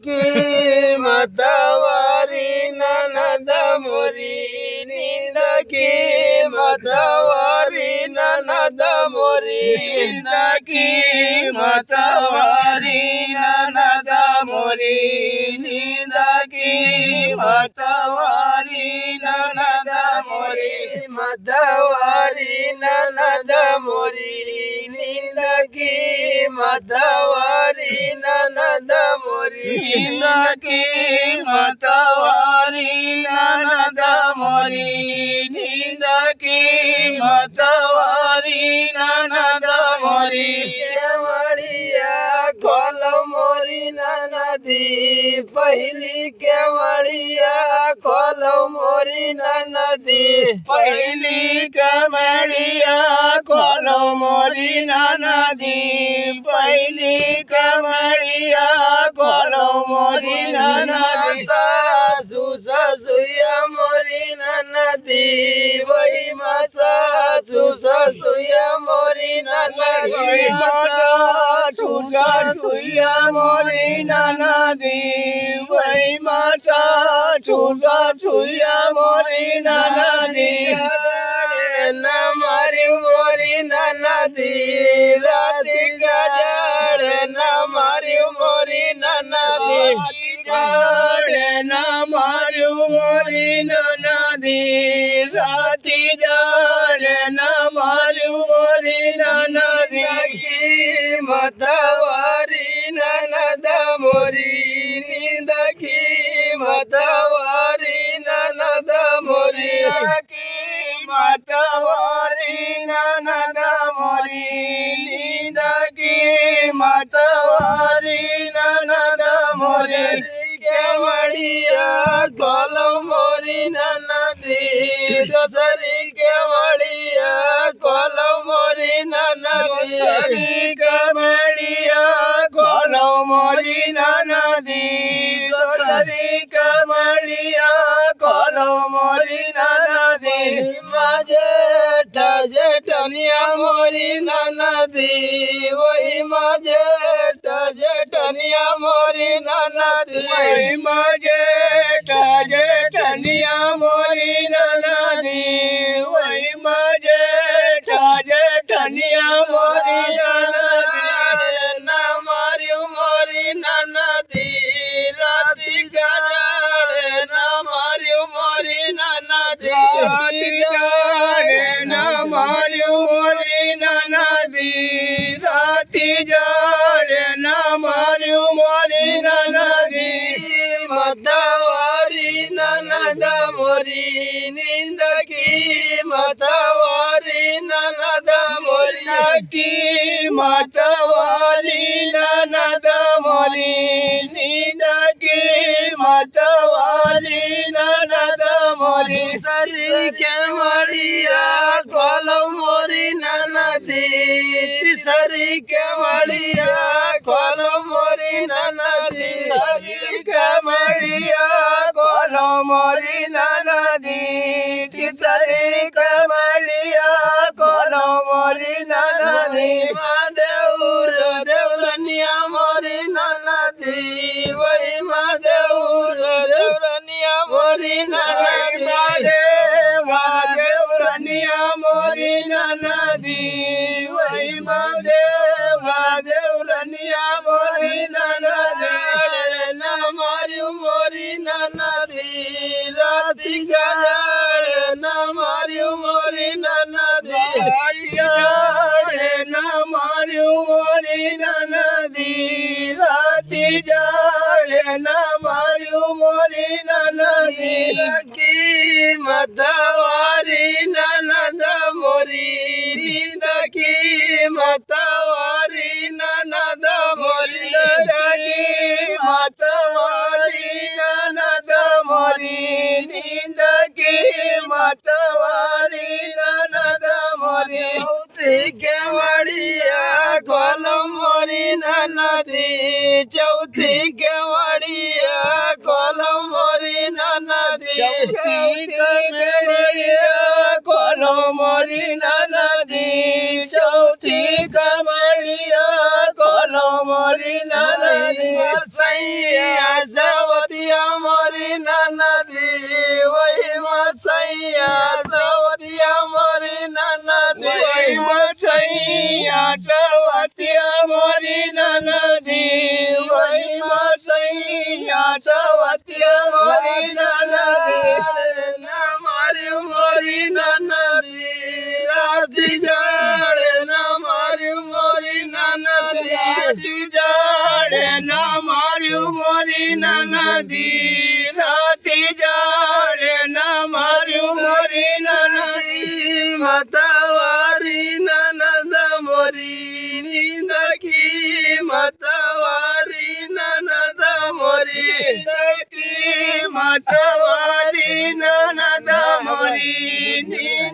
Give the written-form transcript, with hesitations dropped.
की मतवारी ननद मोरी नींद की मतवारी ननद मोरी नींद की मतवारी ननद मोरी नींद की मतवारी ननद मोरी मतवारी ननद मोरी नींद की मतवारी ननद मोरी नींद की मतवारी ननद मोरी नींद की मतवारी ननद मोरी केवड़िया खोल मोरी ननदी पहली केवड़िया खोल मोरी ननदी पहली केवड़िया खोल मोरी ननदी पहली केवड़िया खोल मोरी ननदी सासू ससुया मोरी ननदी वही माँ सासू ससुया मोरी ननदी छुटा छुया मोरी ननदी वही माँ छुटा छुया मोरी ननदी न मारी मोरी ननदी राती गजड़ न मारी मोरी ननदी न मारू मोरी ननदी राती जड़ न मारू मोरी ननदी की मतवारी ननद मोरी नींद की मतवारी ननद मोरी की मतवारी ननद मोरी नींद की मतवारी ननद मोरी केवड़िया खोल मोरी ननदी दोसरी केवड़िया खोल मोरी ननदी केवड़िया खोल मोरी ननदी दोसरी केवड़िया खोल मोरी ननदी जेठ जेठनिया मोरी ननदी वही माँ जेठ जेठनिया मोरी ननदी वही माँ जेठ जेठनिया मोरी ननदी वही माँ जेठ जेठनिया मोरी ननदी न मारियो मोरी ननदी राती गजड़ न मारियो मोरी ननदी राती गजड़ न मारियो मोरी ननदी राती जड़ न मारियो मोरी ननदी मतवारी ननद मोरी नींद की मतवारी ननद मोरी की मतवारी ननद मोरी नींद की मतवारी ननद मोरी सरी केवड़िया खोल मोरी ननदी सरी केवड़िया खोल मोरी ननदी सरी केवड़िया खोल मोरी ननदी सरी केवड़िया खोल मोरी ननदी महादेवर देवरनिया मोरी ननदी वही महादेवर देवरनिया मोरी ननदी देवरनिया मोरी ननदी वही देवरनिया मोरी ननदी न मारियो मोरी ननदी राती गजड़ न मारियो मोरी ननदी न मारियो मोरी ननदी राती जड़ न मारियो मोरी ननदी की मतवारी ननद मोरी नींद की मतवारी ननद मोरी मतवारी ननद मोरी नींद की मतवारी ननद मोरी केवड़िया खोल मोरी ननदी चौथी केवड़िया खोल मोरी ननदी केवड़िया खोल मोरी ननदी चौथी केवड़िया खोल मोरी ननदी सैया સવતિયા મોરી નનદી વહી મસૈયા સવતિયા મોરી નનદી વહી મસૈયા સવતિયા મોરી નનદી વહી મસૈયા સવતિયા મોરી નનદી ના માર્યું મોરી નનદી રાતી જાડે ના માર્યું મોરી નનદી રાતી જાડે ના માર્યું મોરી નનદી રાતી જાડે ના માર્યું મોરી નનદી મતવારી નનદ મોરી નિંદકી મતવારી નનદ મોરી નિંદકી મતવારી નનદ મોરી